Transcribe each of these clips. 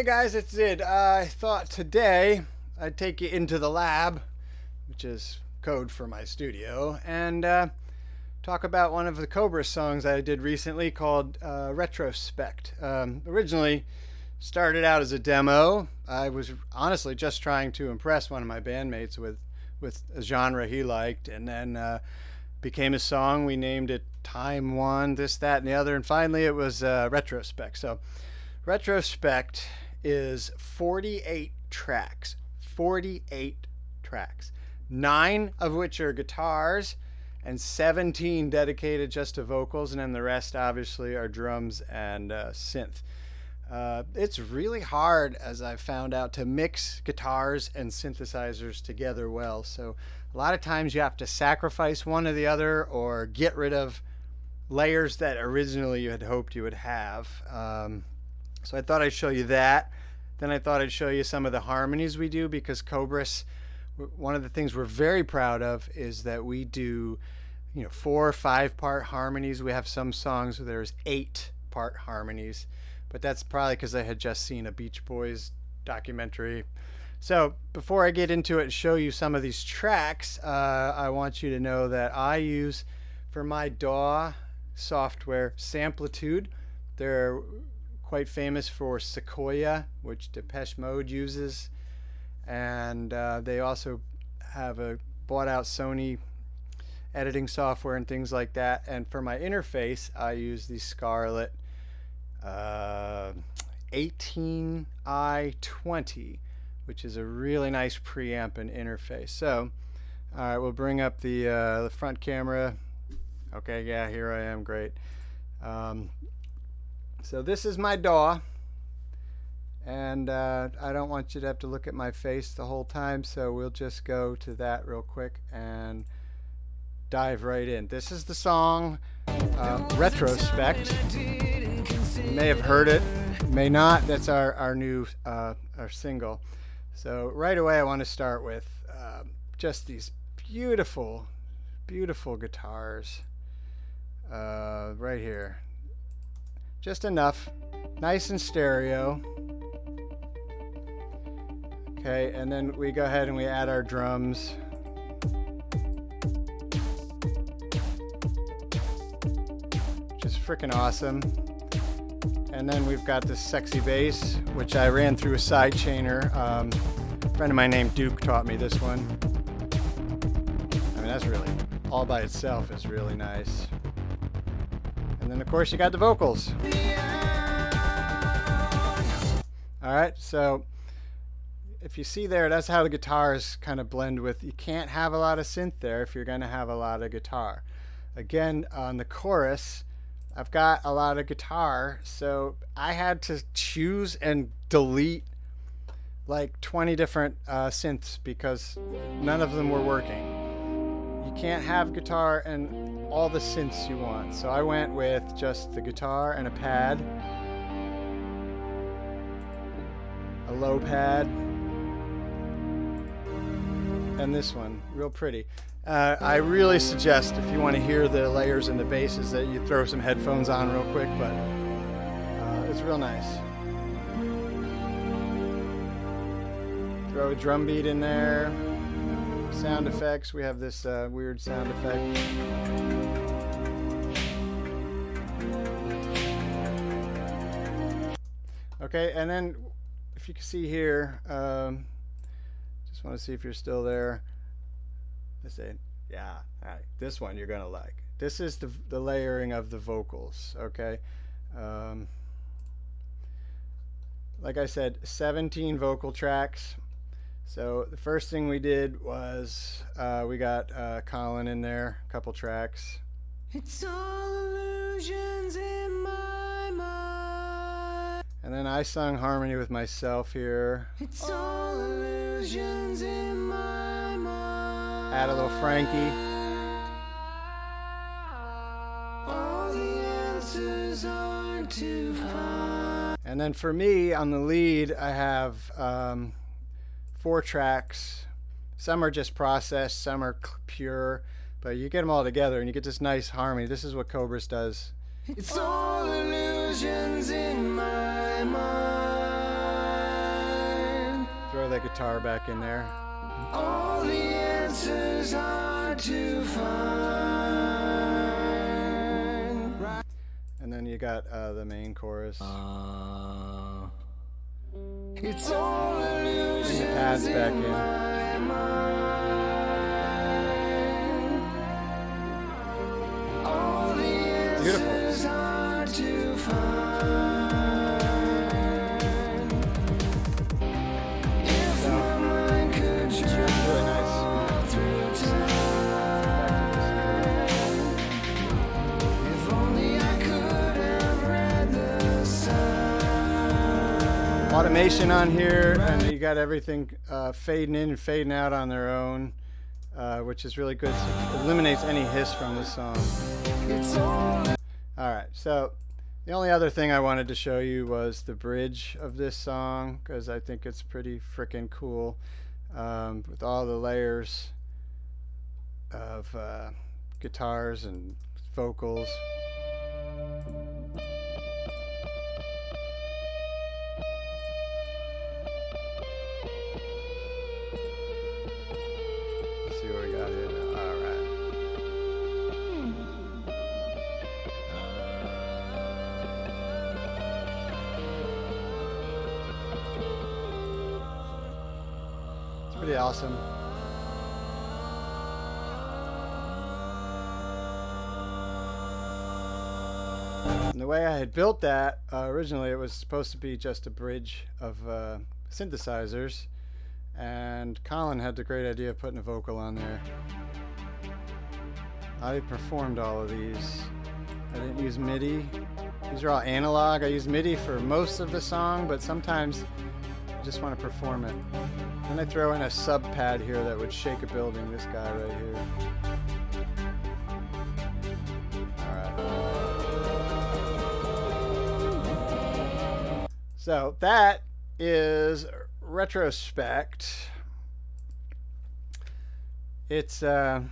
Hey guys, it's Zid. I thought today I'd take you into the lab, which is code for my studio, and talk about one of the Cobress songs I did recently called Retrospect. Originally started out as a demo. I was honestly just trying to impress one of my bandmates with a genre he liked, and then became a song. We named it Time One, this, that, and the other, and finally it was Retrospect. So Retrospect is 48 tracks. 48 tracks. 9 of which are guitars and 17 dedicated just to vocals, and then the rest obviously are drums and synth. It's really hard, as I've found out, to mix guitars and synthesizers together well. So a lot of times you have to sacrifice one or the other, or get rid of layers that originally you had hoped you would have. So I thought I'd show you that. Then I thought I'd show you some of the harmonies we do, because Cobress, one of the things we're very proud of is that we do 4 or 5 part harmonies. We have some songs where there's 8 part harmonies, but that's probably because I had just seen a Beach Boys documentary. So before I get into it and show you some of these tracks, I want you to know that I use, for my DAW software, samplitude. They're quite famous for Sequoia, which Depeche Mode uses, and they also have a bought out Sony editing software and things like that. And for my interface, I use the Scarlett 18i20, which is a really nice preamp and interface. So all right, we'll bring up the front camera. Okay, yeah, here I am. Great. So this is my DAW, and I don't want you to have to look at my face the whole time, so we'll just go to that real quick and dive right in. This is the song Retrospect. You may have heard it, may not. That's our new our single. So right away I want to start with just these beautiful, beautiful guitars right here. Just enough, nice and stereo. Okay, and then we go ahead and we add our drums. Which is freaking awesome. And then we've got this sexy bass, which I ran through a side chainer. A friend of mine named Duke taught me this one. I mean, that's really, all by itself is really nice. And then of course you got the vocals. Alright, so if you see there, that's how the guitars kind of blend with. You can't have a lot of synth there if you're going to have a lot of guitar. Again, on the chorus, I've got a lot of guitar, so I had to choose and delete like 20 different synths because none of them were working. You can't have guitar and all the synths you want. So I went with just the guitar and a pad, a low pad, and this one, real pretty. I really suggest, if you want to hear the layers and the basses, that you throw some headphones on real quick, but it's real nice. Throw a drum beat in there. Sound effects, we have this weird sound effect. Okay, and then if you can see here, just want to see if you're still there. Let's say, yeah, all right, this one you're gonna like. This is the layering of the vocals. Okay, like I said, 17 vocal tracks. So the first thing we did was we got Colin in there, a couple tracks. It's all illusions in my mind. And then I sung harmony with myself here. It's all illusions in my mind. Add a little Frankie. All the answers aren't too far. And then for me on the lead, I have 4 tracks. Some are just processed, some are pure, but you get them all together and you get this nice harmony. This is what Cobress does. It's all illusions in my mind. Throw that guitar back in there. All the answers are to find. And then you got the main chorus. It's all illusions. Bring the pads back in. All the answers are to find. If my mind could travel Really nice. through time, if only I could have read the sign. Automation on here, and you got everything fading in and fading out on their own, which is really good. So it eliminates any hiss from this song. It's all Alright, so the only other thing I wanted to show you was the bridge of this song, because I think it's pretty freaking cool, with all the layers of guitars and vocals. Let's see what we got here now. Alright. It's pretty awesome. And the way I had built that, originally it was supposed to be just a bridge of synthesizers, and Colin had the great idea of putting a vocal on there. I performed all of these. I didn't use MIDI. These are all analog. I use MIDI for most of the song, but sometimes I just want to perform it. Then I throw in a sub pad here that would shake a building, this guy right here. Alright. So that is Retrospect. It's a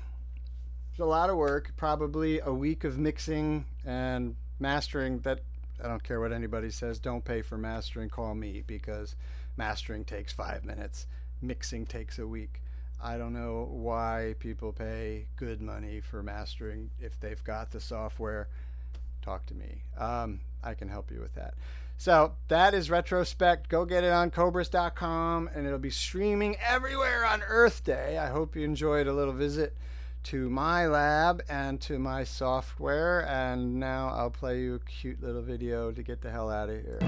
lot of work, probably a week of mixing and mastering. That I don't care what anybody says, don't pay for mastering, call me, because mastering takes 5 minutes, mixing takes a week. I don't know why people pay good money for mastering if they've got the software. Talk to me. I can help you with that. So that is Retrospect. Go get it on Cobress.com, and it'll be streaming everywhere on Earth Day. I hope you enjoyed a little visit to my lab and to my software. And now I'll play you a cute little video to get the hell out of here.